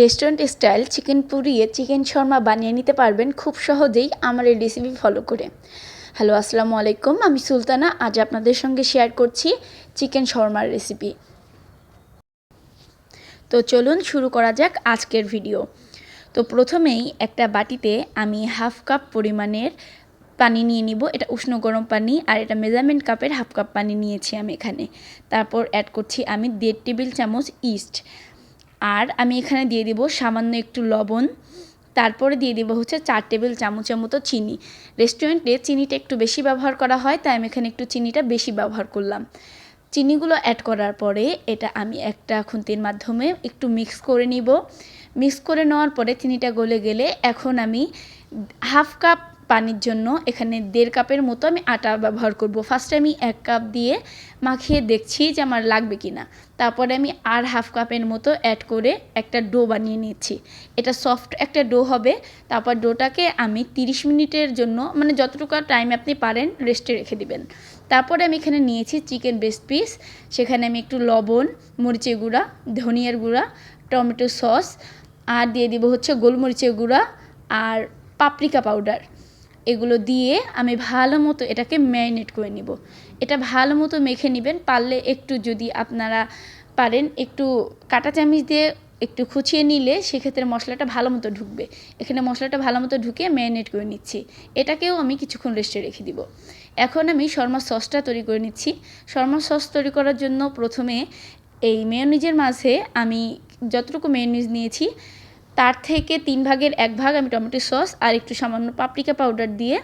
Restaurant style chicken পুড়িয়ে chicken Sharma বানিয়ে নিতে পারবেন খুব সহজেই আমার এই রেসিপি ফলো করে। হ্যালো, আসসালামু আলাইকুম। আমি সুলতানা। আজ আপনাদের সঙ্গে শেয়ার করছি চিকেন শর্মার রেসিপি। তো চলুন শুরু করা যাক আজকের ভিডিও। তো প্রথমেই একটা বাটিতে আমি হাফ কাপ পরিমাণের পানি নিয়ে নিব। এটা উষ্ণ গরম পানি, আর এটা মেজারমেন্ট কাপের হাফ কাপ পানি নিয়েছি আমি এখানে। তারপর অ্যাড করছি আমি 1.5 টেবিল চামচ ইস্ট, আর আমি এখানে দিয়ে দিব সামান্য একটু লবণ। তারপরে দিয়ে দিব হচ্ছে 4 টেবিল চামচের মতো চিনি। রেস্টুরেন্টে চিনিটা একটু বেশি ব্যবহার করা হয়, তাই আমি এখানে একটু চিনিটা বেশি ব্যবহার করলাম। চিনিগুলো অ্যাড করার পরে এটা আমি একটা খুন্তির মাধ্যমে একটু মিক্স করে নিব। মিক্স করে নেওয়ার পরে চিনিটা গলে গেলে এখন আমি হাফ কাপ পানির জন্য এখানে 1.5 কাপের মতো আমি আটা ব্যবহার করব। ফার্স্টে আমি 1 কাপ দিয়ে মাখিয়ে দেখছি যে আমার লাগবে কি না। তারপরে আমি আর হাফ কাপের মতো অ্যাড করে একটা ডো বানিয়ে নিচ্ছি। এটা সফট একটা ডো হবে। তারপর ডোটাকে আমি 30 মিনিটের জন্য, মানে যতটুকু টাইম আপনি পারেন, রেস্টে রেখে দিবেন। তারপরে আমি এখানে নিয়েছি চিকেন ব্রেস্ট পিস। সেখানে আমি একটু লবণ, মরিচের গুঁড়া, ধনিয়ার গুঁড়া, টমেটো সস, আর দিয়ে দিব হচ্ছে গোলমরিচের গুঁড়া আর পাপরিকা পাউডার। এগুলো দিয়ে আমি ভালো মতো এটাকে ম্যারিনেট করে নিব। এটা ভালো মতো মেখে নেবেন। পারলে একটু, যদি আপনারা পারেন, একটু কাঁটা চামচ দিয়ে একটু খুঁচিয়ে নিলে সেক্ষেত্রে মশলাটা ভালো মতো ঢুকবে। এখানে মশলাটা ভালো মতো ঢুকিয়ে ম্যারিনেট করে নিচ্ছি। এটাকেও আমি কিছুক্ষণ রেস্টে রেখে দিব। এখন আমি শর্মার সসটা তৈরি করে নিচ্ছি। শর্মার সস তৈরি করার জন্য প্রথমে এই মেয়োনিজের মাঝে আমি যতটুকু মেয়োনিজ নিয়েছি তার থেকে 3 ভাগের 1 ভাগ আমি টমেটো সস আর একটু সামান্য পাপরিকা পাউডার দিয়ে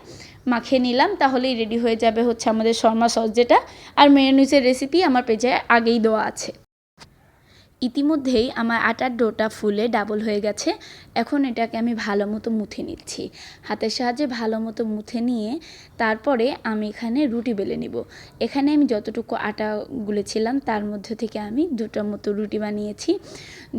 মাখিয়ে নিলাম। তাহলেই রেডি হয়ে যাবে হচ্ছে আমাদের শর্মা সস যেটা। আর মেয়োনিজের রেসিপি আমার পেজে আগেই দেওয়া আছে। ইতিমধ্যেই আমার আটার ডোটা ফুলে ডাবল হয়ে গেছে। এখন এটাকে আমি ভালো মতো মুথে নিচ্ছি। হাতের সাহায্যে ভালো মতো মুথে নিয়ে তারপরে আমি এখানে রুটি বেলে নিব। এখানে আমি যতটুকু আটা গুলেছিলাম তার মধ্যে থেকে আমি 2টা মতো রুটি বানিয়েছি।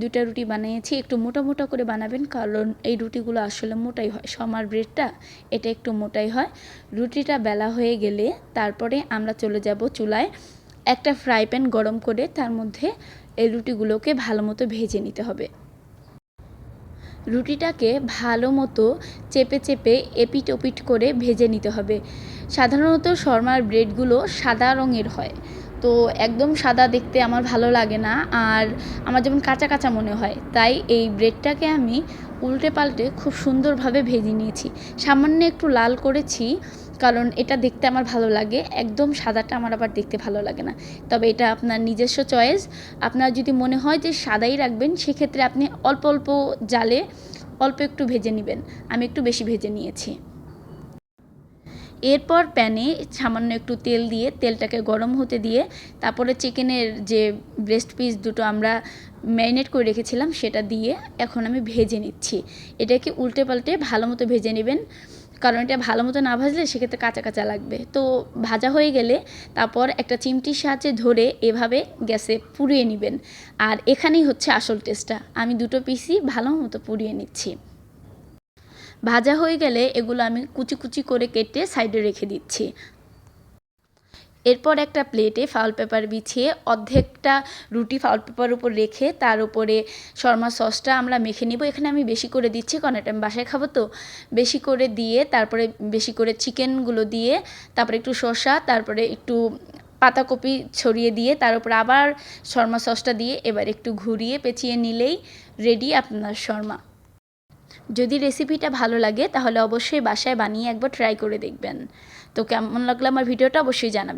2টা রুটি বানিয়েছি। একটু মোটা মোটা করে বানাবেন, কারণ এই রুটিগুলো আসলে মোটাই হয়। শর্মার ব্রেডটা এটা একটু মোটাই হয়। রুটিটা বেলা হয়ে গেলে তারপরে আমরা চলে যাব চুলায়। একটা ফ্রাই প্যান গরম করে তার মধ্যে এই রুটিগুলোকে ভালো মতো ভেজে নিতে হবে। রুটিটাকে ভালো মতো চেপে চেপে এপিট ওপিট করে ভেজে নিতে হবে। সাধারণত শর্মার ব্রেডগুলো সাদা রঙের হয়, তো একদম সাদা দেখতে আমার ভালো লাগে না, আর আমার যেমন কাঁচা কাঁচা মনে হয়। তাই এই ব্রেডটাকে আমি উল্টে পাল্টে খুব সুন্দরভাবে ভেজে নিয়েছি। সামান্য একটু লাল করেছি, কারণ এটা দেখতে আমার ভালো লাগে। একদম সাদাটা আমার আবার দেখতে ভালো লাগে না। তবে এটা আপনার নিজস্ব চয়েস। আপনার যদি মনে হয় যে সাদাই রাখবেন, সেক্ষেত্রে আপনি অল্প অল্প জালে অল্প একটু ভেজে নেবেন। আমি একটু বেশি ভেজে নিয়েছি। এরপর প্যানে সামান্য একটু তেল দিয়ে তেলটাকে গরম হতে দিয়ে তারপরে চিকেনের যে ব্রেস্ট পিস দুটো আমরা ম্যারিনেট করে রেখেছিলাম সেটা দিয়ে এখন আমি ভেজে নিচ্ছি। এটাকে উল্টে পাল্টে ভালো মতো ভেজে নেবেন, কারণ এটা ভালো মতো না ভাজলে সেক্ষেত্রে কাঁচা কাঁচা লাগবে। তো ভাজা হয়ে গেলে তারপর একটা চিমটির সাহায্যে ধরে এভাবে গ্যাসে পুড়িয়ে নেবেন। আর এখানেই হচ্ছে আসল টেস্টটা। আমি 2টো পিসই ভালো মতো পুড়িয়ে নিচ্ছি। ভাজা হয়ে গেলে এগুলো আমি কুচি কুচি করে কেটে সাইডে রেখে দিচ্ছি। এরপর একটা প্লেটে ফাউল পেপার বিছিয়ে অর্ধেকটা রুটি ফাউল পেপার উপর রেখে তার উপরে শর্মা সসটা আমরা মেখে নিব। এখানে আমি বেশি করে দিচ্ছি, কারণ এটা আমি বাসায় খাবো, তো বেশি করে দিয়ে তারপরে বেশি করে চিকেনগুলো দিয়ে তারপরে একটু শসা, তারপরে একটু পাতাকপি ছড়িয়ে দিয়ে তার উপর আবার শর্মা সসটা দিয়ে এবার একটু ঘুরিয়ে পেঁচিয়ে নিলেই রেডি আপনার শর্মা। যদি রেসিপিটা ভালো লাগে তাহলে অবশ্যই বাসায় বানিয়ে একবার ট্রাই করে দেখবেন। তো কেমন লাগলো আমার ভিডিওটা অবশ্যই জানাবেন।